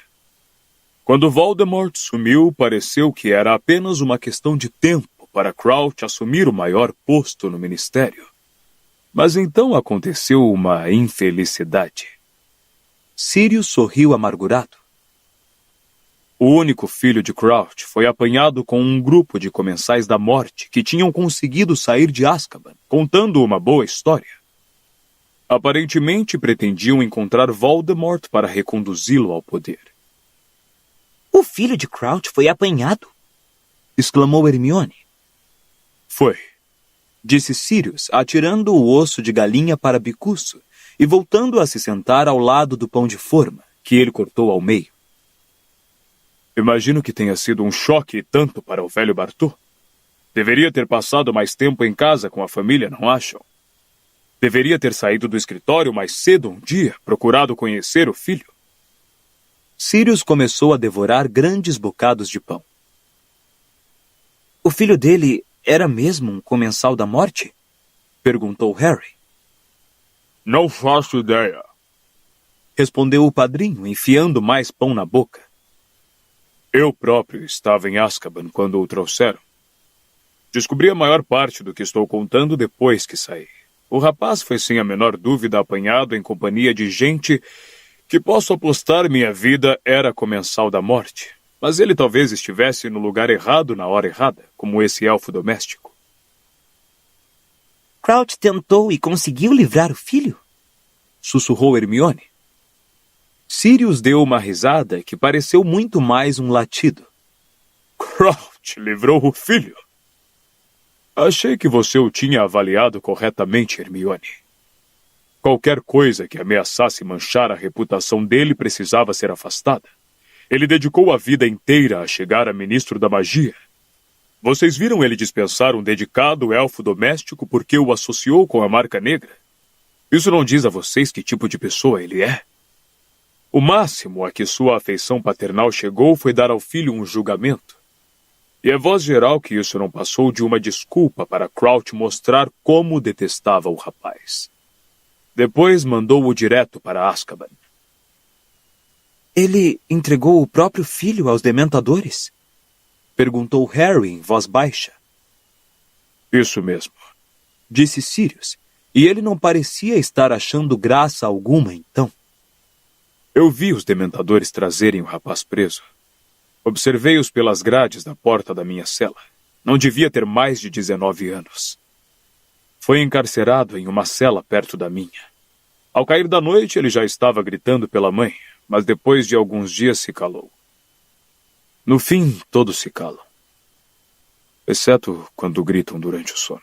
[SPEAKER 3] Quando Voldemort sumiu, pareceu que era apenas uma questão de tempo para Crouch assumir o maior posto no Ministério. Mas então aconteceu uma infelicidade.
[SPEAKER 1] Sirius sorriu amargurado.
[SPEAKER 3] O único filho de Crouch foi apanhado com um grupo de comensais da morte que tinham conseguido sair de Azkaban, contando uma boa história. Aparentemente pretendiam encontrar Voldemort para reconduzi-lo ao poder.
[SPEAKER 2] O filho de Crouch foi apanhado?
[SPEAKER 1] Exclamou Hermione.
[SPEAKER 3] Foi,
[SPEAKER 1] disse Sirius, atirando o osso de galinha para Bicuço e voltando a se sentar ao lado do pão de forma, que ele cortou ao meio.
[SPEAKER 3] Imagino que tenha sido um choque tanto para o velho Bartô. Deveria ter passado mais tempo em casa com a família, não acham? Deveria ter saído do escritório mais cedo um dia, procurado conhecer o filho.
[SPEAKER 1] Sirius começou a devorar grandes bocados de pão. O filho dele era mesmo um comensal da morte? Perguntou Harry.
[SPEAKER 3] Não faço ideia.
[SPEAKER 1] Respondeu o padrinho, enfiando mais pão na boca.
[SPEAKER 3] Eu próprio estava em Azkaban quando o trouxeram. Descobri a maior parte do que estou contando depois que saí. O rapaz foi sem a menor dúvida apanhado em companhia de gente que posso apostar minha vida era comensal da morte. Mas ele talvez estivesse no lugar errado na hora errada, como esse elfo doméstico.
[SPEAKER 2] Crouch tentou e conseguiu livrar o filho?
[SPEAKER 1] Sussurrou Hermione. Sirius deu uma risada que pareceu muito mais um latido.
[SPEAKER 3] Crouch livrou o filho? Achei que você o tinha avaliado corretamente, Hermione. Qualquer coisa que ameaçasse manchar a reputação dele precisava ser afastada. Ele dedicou a vida inteira a chegar a ministro da magia. Vocês viram ele dispensar um dedicado elfo doméstico porque o associou com a marca negra? Isso não diz a vocês que tipo de pessoa ele é? O máximo a que sua afeição paternal chegou foi dar ao filho um julgamento. E é voz geral que isso não passou de uma desculpa para Crouch mostrar como detestava o rapaz. Depois mandou-o direto para Azkaban.
[SPEAKER 1] Ele entregou o próprio filho aos dementadores? Perguntou Harry em voz baixa.
[SPEAKER 3] Isso mesmo,
[SPEAKER 1] disse Sirius, e ele não parecia estar achando graça alguma então.
[SPEAKER 3] Eu vi os dementadores trazerem o rapaz preso. Observei-os pelas grades da porta da minha cela. Não devia ter mais de 19 anos. Foi encarcerado em uma cela perto da minha. Ao cair da noite, ele já estava gritando pela mãe, mas depois de alguns dias se calou. No fim, todos se calam. Exceto quando gritam durante o sono.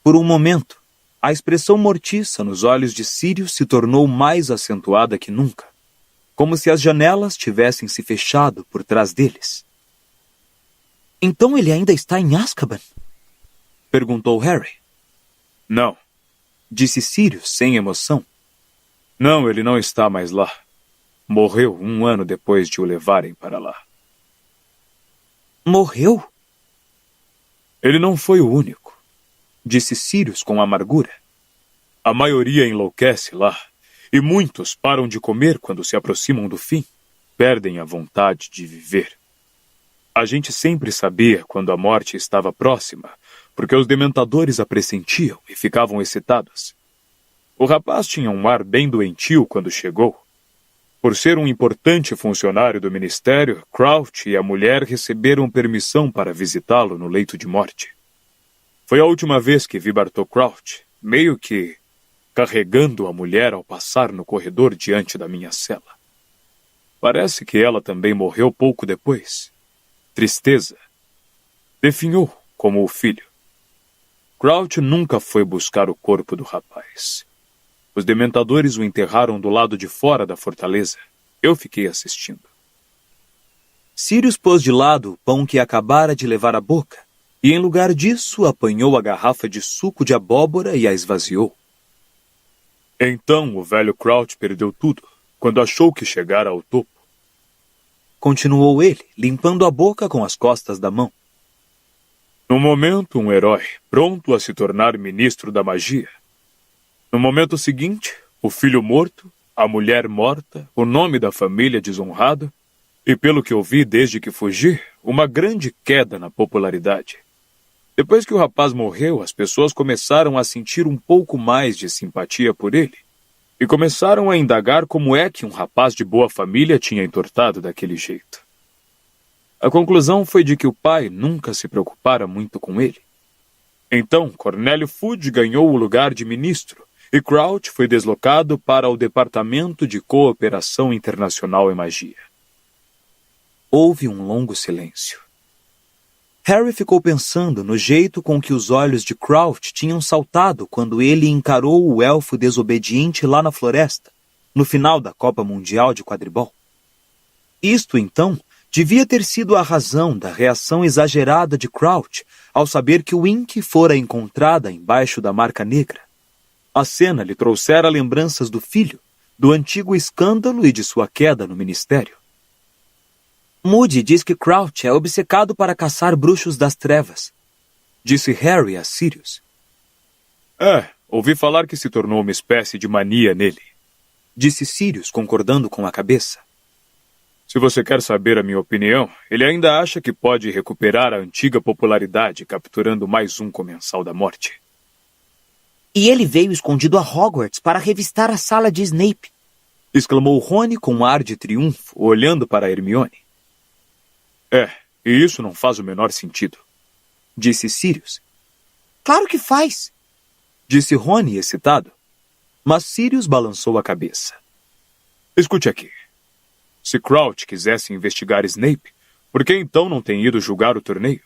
[SPEAKER 1] Por um momento, a expressão mortiça nos olhos de Sirius se tornou mais acentuada que nunca, como se as janelas tivessem se fechado por trás deles.
[SPEAKER 2] Então ele ainda está em Azkaban?
[SPEAKER 1] Perguntou Harry.
[SPEAKER 3] Não,
[SPEAKER 1] disse Sirius sem emoção.
[SPEAKER 3] Não, ele não está mais lá. Morreu 1 ano depois de o levarem para lá.
[SPEAKER 2] Morreu?
[SPEAKER 3] Ele não foi o único,
[SPEAKER 1] disse Sirius com amargura.
[SPEAKER 3] A maioria enlouquece lá, e muitos param de comer quando se aproximam do fim. Perdem a vontade de viver. A gente sempre sabia quando a morte estava próxima, porque os dementadores a pressentiam e ficavam excitados. O rapaz tinha um ar bem doentio quando chegou. Por ser um importante funcionário do ministério, Crouch e a mulher receberam permissão para visitá-lo no leito de morte. Foi a última vez que vi Bartô Crouch, meio que carregando a mulher ao passar no corredor diante da minha cela. Parece que ela também morreu pouco depois. Tristeza. Definhou como o filho. Crouch nunca foi buscar o corpo do rapaz. Os dementadores o enterraram do lado de fora da fortaleza. Eu fiquei assistindo.
[SPEAKER 1] Sirius pôs de lado o pão que acabara de levar à boca, e em lugar disso apanhou a garrafa de suco de abóbora e a esvaziou.
[SPEAKER 3] Então o velho Crouch perdeu tudo, quando achou que chegara ao topo.
[SPEAKER 1] Continuou ele, limpando a boca com as costas da mão.
[SPEAKER 3] No momento, um herói, pronto a se tornar ministro da magia. No momento seguinte, o filho morto, a mulher morta, o nome da família desonrado, e pelo que eu vi desde que fugi, uma grande queda na popularidade. Depois que o rapaz morreu, as pessoas começaram a sentir um pouco mais de simpatia por ele, e começaram a indagar como é que um rapaz de boa família tinha entortado daquele jeito. A conclusão foi de que o pai nunca se preocupara muito com ele. Então, Cornélio Fudge ganhou o lugar de ministro, e Crouch foi deslocado para o Departamento de Cooperação Internacional em Magia.
[SPEAKER 1] Houve um longo silêncio. Harry ficou pensando no jeito com que os olhos de Crouch tinham saltado quando ele encarou o elfo desobediente lá na floresta, no final da Copa Mundial de Quadribol. Isto, então, devia ter sido a razão da reação exagerada de Crouch ao saber que Winky fora encontrada embaixo da marca negra. A cena lhe trouxera lembranças do filho, do antigo escândalo e de sua queda no ministério.
[SPEAKER 2] Moody diz que Crouch é obcecado para caçar bruxos das trevas,
[SPEAKER 1] disse Harry a Sirius.
[SPEAKER 3] Ouvi falar que se tornou uma espécie de mania nele,
[SPEAKER 1] disse Sirius, concordando com a cabeça.
[SPEAKER 3] Se você quer saber a minha opinião, ele ainda acha que pode recuperar a antiga popularidade capturando mais um Comensal da Morte.
[SPEAKER 2] E ele veio escondido a Hogwarts para revistar a sala de Snape,
[SPEAKER 1] exclamou Rony com um ar de triunfo, olhando para Hermione.
[SPEAKER 3] E isso não faz o menor sentido,
[SPEAKER 1] disse Sirius.
[SPEAKER 2] Claro que faz,
[SPEAKER 1] disse Rony excitado, mas Sirius balançou a cabeça.
[SPEAKER 3] Escute aqui. Se Crouch quisesse investigar Snape, por que então não tem ido julgar o torneio?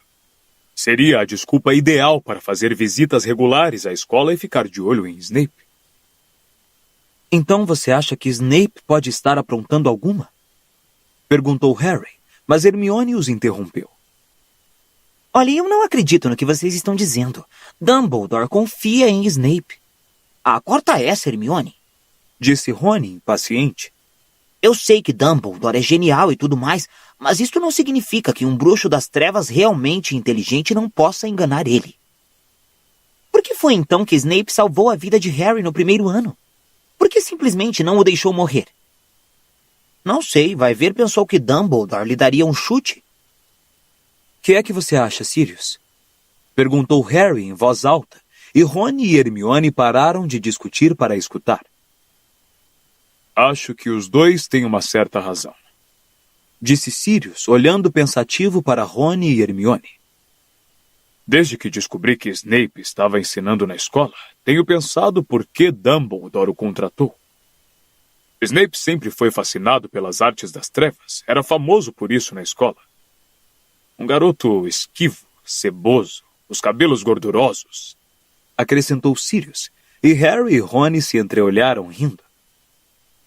[SPEAKER 3] Seria a desculpa ideal para fazer visitas regulares à escola e ficar de olho em Snape.
[SPEAKER 1] Então você acha que Snape pode estar aprontando alguma? Perguntou Harry, mas Hermione os interrompeu.
[SPEAKER 2] Olha, eu não acredito no que vocês estão dizendo. Dumbledore confia em Snape. Corta essa, Hermione,
[SPEAKER 1] disse Rony impaciente.
[SPEAKER 2] Eu sei que Dumbledore é genial e tudo mais, mas isto não significa que um bruxo das trevas realmente inteligente não possa enganar ele. Por que foi então que Snape salvou a vida de Harry no primeiro ano? Por que simplesmente não o deixou morrer? Não sei, vai ver, pensou que Dumbledore lhe daria um chute.
[SPEAKER 1] Que é que você acha, Sirius? Perguntou Harry em voz alta, e Rony e Hermione pararam de discutir para escutar.
[SPEAKER 3] Acho que os dois têm uma certa razão,
[SPEAKER 1] disse Sirius, olhando pensativo para Rony e Hermione.
[SPEAKER 3] Desde que descobri que Snape estava ensinando na escola, tenho pensado por que Dumbledore o contratou. Snape sempre foi fascinado pelas artes das trevas, era famoso por isso na escola. Um garoto esquivo, ceboso, os cabelos gordurosos,
[SPEAKER 1] acrescentou Sirius, e Harry e Rony se entreolharam rindo.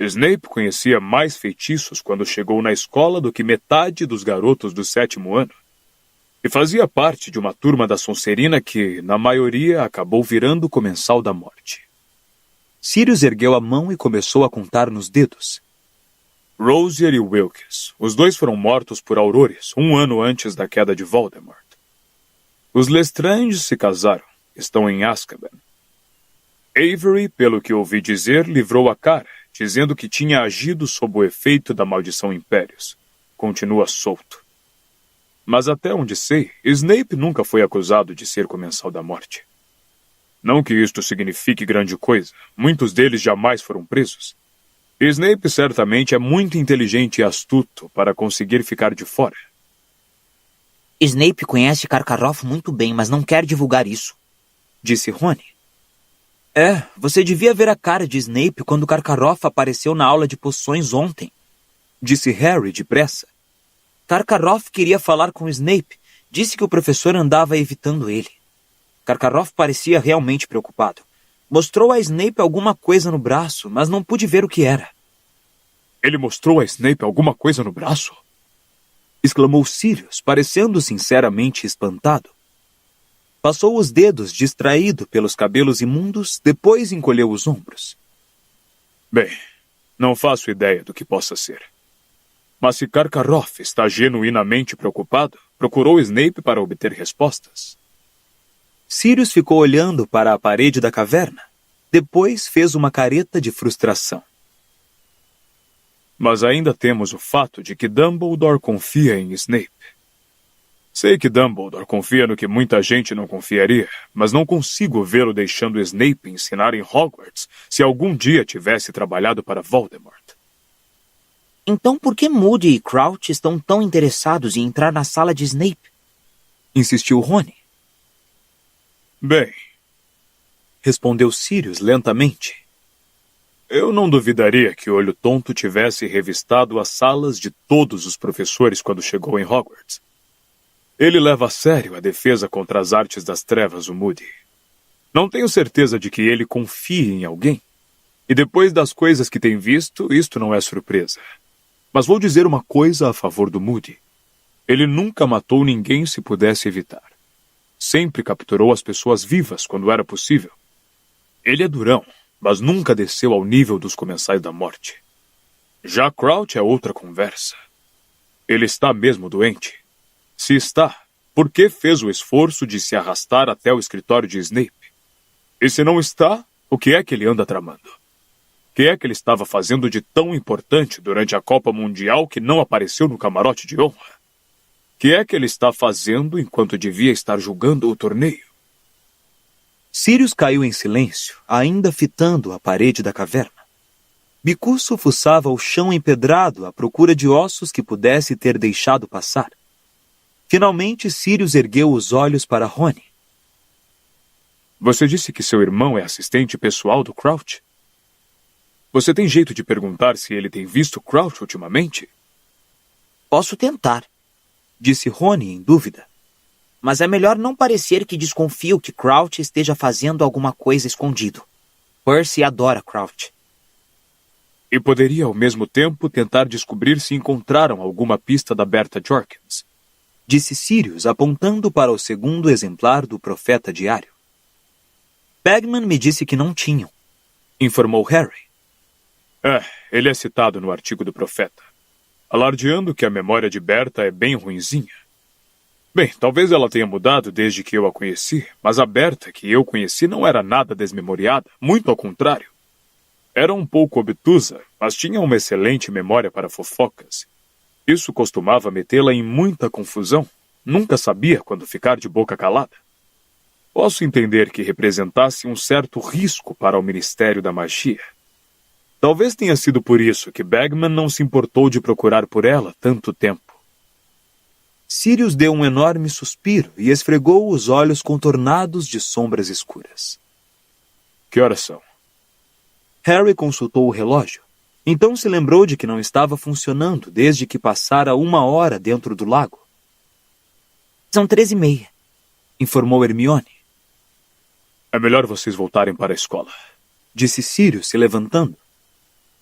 [SPEAKER 3] Snape conhecia mais feitiços quando chegou na escola do que metade dos garotos do 7º ano. E fazia parte de uma turma da Sonserina que, na maioria, acabou virando Comensal da Morte.
[SPEAKER 1] Sirius ergueu a mão e começou a contar nos dedos.
[SPEAKER 3] Rosier e Wilkes, os dois foram mortos por Aurores, um ano antes da queda de Voldemort. Os Lestrange se casaram, estão em Azkaban. Avery, pelo que ouvi dizer, livrou a cara, dizendo que tinha agido sob o efeito da maldição Impérios. Continua solto. Mas até onde sei, Snape nunca foi acusado de ser Comensal da Morte. Não que isto signifique grande coisa, muitos deles jamais foram presos. Snape certamente é muito inteligente e astuto para conseguir ficar de fora.
[SPEAKER 2] Snape conhece Karkaroff muito bem, mas não quer divulgar isso,
[SPEAKER 1] disse Rony. Você devia ver a cara de Snape quando Karkaroff apareceu na aula de poções ontem, disse Harry depressa. Karkaroff queria falar com Snape, disse que o professor andava evitando ele. Karkaroff parecia realmente preocupado. Mostrou a Snape alguma coisa no braço, mas não pude ver o que era.
[SPEAKER 3] Ele mostrou a Snape alguma coisa no braço?
[SPEAKER 1] Exclamou Sirius, parecendo sinceramente espantado. Passou os dedos distraído pelos cabelos imundos, depois encolheu os ombros.
[SPEAKER 3] Bem, não faço ideia do que possa ser. Mas se Karkaroff está genuinamente preocupado, procurou Snape para obter respostas.
[SPEAKER 1] Sirius ficou olhando para a parede da caverna. Depois fez uma careta de frustração.
[SPEAKER 3] Mas ainda temos o fato de que Dumbledore confia em Snape. Sei que Dumbledore confia no que muita gente não confiaria, mas não consigo vê-lo deixando Snape ensinar em Hogwarts se algum dia tivesse trabalhado para Voldemort.
[SPEAKER 2] Então por que Moody e Crouch estão tão interessados em entrar na sala de Snape?
[SPEAKER 1] Insistiu Rony.
[SPEAKER 3] Bem,
[SPEAKER 1] respondeu Sirius lentamente.
[SPEAKER 3] Eu não duvidaria que o Olho Tonto tivesse revistado as salas de todos os professores quando chegou em Hogwarts. Ele leva a sério a defesa contra as artes das trevas, o Moody. Não tenho certeza de que ele confie em alguém. E depois das coisas que tem visto, isto não é surpresa. Mas vou dizer uma coisa a favor do Moody. Ele nunca matou ninguém se pudesse evitar. Sempre capturou as pessoas vivas quando era possível. Ele é durão, mas nunca desceu ao nível dos Comensais da Morte. Já Crouch é outra conversa. Ele está mesmo doente. Se está, por que fez o esforço de se arrastar até o escritório de Snape? E se não está, o que é que ele anda tramando? que é que ele estava fazendo de tão importante durante a Copa Mundial que não apareceu no camarote de honra? Que é que ele está fazendo enquanto devia estar julgando o torneio?
[SPEAKER 1] Sirius caiu em silêncio, ainda fitando a parede da caverna. Bicuço fuçava o chão empedrado à procura de ossos que pudesse ter deixado passar. Finalmente, Sirius ergueu os olhos para Rony.
[SPEAKER 3] Você disse que seu irmão é assistente pessoal do Crouch? Você tem jeito de perguntar se ele tem visto Crouch ultimamente?
[SPEAKER 2] Posso tentar,
[SPEAKER 1] Disse Rony em dúvida.
[SPEAKER 2] mas é melhor não parecer que desconfio que Crouch esteja fazendo alguma coisa escondido. Percy adora Crouch.
[SPEAKER 3] E poderia, ao mesmo tempo, tentar descobrir se encontraram alguma pista da Berta Jorkins.
[SPEAKER 1] Disse Sirius, apontando para o segundo exemplar do Profeta Diário. Bagman me disse que não tinham, informou Harry.
[SPEAKER 3] Ele é citado no artigo do Profeta, alardeando que a memória de Berta é bem ruinzinha. Bem, talvez ela tenha mudado desde que eu a conheci, mas a Berta que eu conheci não era nada desmemoriada, muito ao contrário. Era um pouco obtusa, mas tinha uma excelente memória para fofocas. Isso costumava metê-la em muita confusão. Nunca sabia quando ficar de boca calada. Posso entender que representasse um certo risco para o Ministério da Magia. Talvez tenha sido por isso que Bagman não se importou de procurar por ela tanto tempo.
[SPEAKER 1] Sirius deu um enorme suspiro e esfregou os olhos contornados de sombras escuras.
[SPEAKER 3] Que horas são?
[SPEAKER 1] Harry consultou o relógio. Então se lembrou de que não estava funcionando desde que passara 1 hora dentro do lago.
[SPEAKER 2] São 13h30,
[SPEAKER 1] Informou Hermione.
[SPEAKER 3] É melhor vocês voltarem para a escola,
[SPEAKER 1] Disse Sirius, se levantando.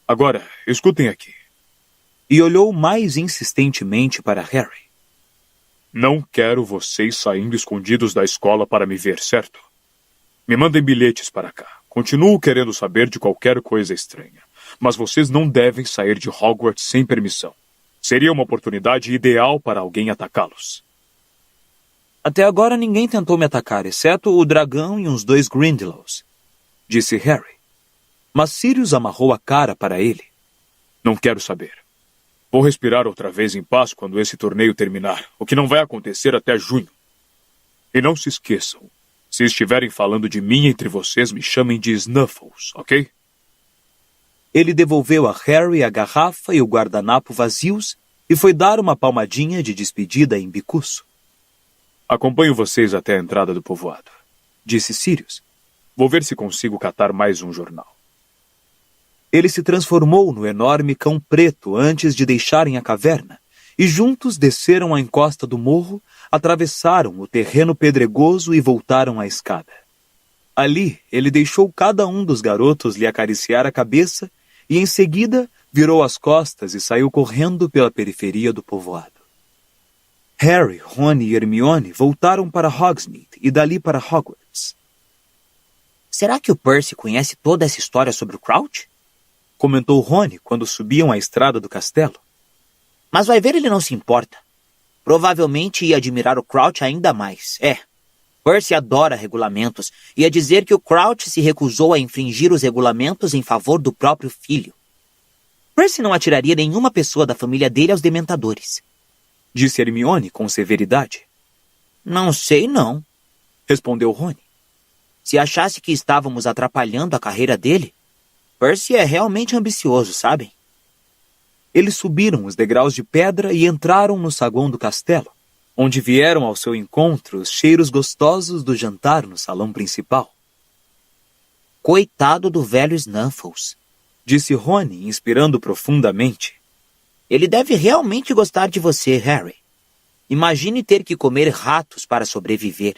[SPEAKER 3] Agora, escutem aqui.
[SPEAKER 1] E olhou mais insistentemente para Harry.
[SPEAKER 3] Não quero vocês saindo escondidos da escola para me ver, certo? Me mandem bilhetes para cá. Continuo querendo saber de qualquer coisa estranha. Mas vocês não devem sair de Hogwarts sem permissão. Seria uma oportunidade ideal para alguém atacá-los.
[SPEAKER 1] Até agora ninguém tentou me atacar, exceto o dragão e uns 2 Grindylows, disse Harry. Mas Sirius amarrou a cara para ele.
[SPEAKER 3] Não quero saber. Vou respirar outra vez em paz quando esse torneio terminar, o que não vai acontecer até junho. E não se esqueçam, se estiverem falando de mim entre vocês, me chamem de Snuffles, ok?
[SPEAKER 1] Ele devolveu a Harry a garrafa e o guardanapo vazios e foi dar uma palmadinha de despedida em Bicuço.
[SPEAKER 3] Acompanho vocês até a entrada do povoado,
[SPEAKER 1] Disse Sirius.
[SPEAKER 3] Vou ver se consigo catar mais um jornal.
[SPEAKER 1] Ele se transformou no enorme cão preto antes de deixarem a caverna, e juntos desceram a encosta do morro, atravessaram o terreno pedregoso e voltaram à escada. Ali, ele deixou cada um dos garotos lhe acariciar a cabeça e, em seguida, virou as costas e saiu correndo pela periferia do povoado. Harry, Rony e Hermione voltaram para Hogsmeade e dali para Hogwarts.
[SPEAKER 2] Será que o Percy conhece toda essa história sobre o Crouch?
[SPEAKER 1] Comentou Rony quando subiam a estrada do castelo.
[SPEAKER 2] Mas vai ver, ele não se importa. Provavelmente ia admirar o Crouch ainda mais. Percy adora regulamentos. Ia dizer que o Crouch se recusou a infringir os regulamentos em favor do próprio filho. Percy não atiraria nenhuma pessoa da família dele aos dementadores.
[SPEAKER 1] Disse Hermione com severidade.
[SPEAKER 2] Não sei, não.
[SPEAKER 1] Respondeu Rony.
[SPEAKER 2] Se achasse que estávamos atrapalhando a carreira dele, Percy é realmente ambicioso, sabem?
[SPEAKER 1] Eles subiram os degraus de pedra e entraram no saguão do castelo, onde vieram ao seu encontro os cheiros gostosos do jantar no salão principal.
[SPEAKER 2] Coitado do velho Snuffles,
[SPEAKER 1] Disse Rony, inspirando profundamente.
[SPEAKER 2] Ele deve realmente gostar de você, Harry. Imagine ter que comer ratos para sobreviver.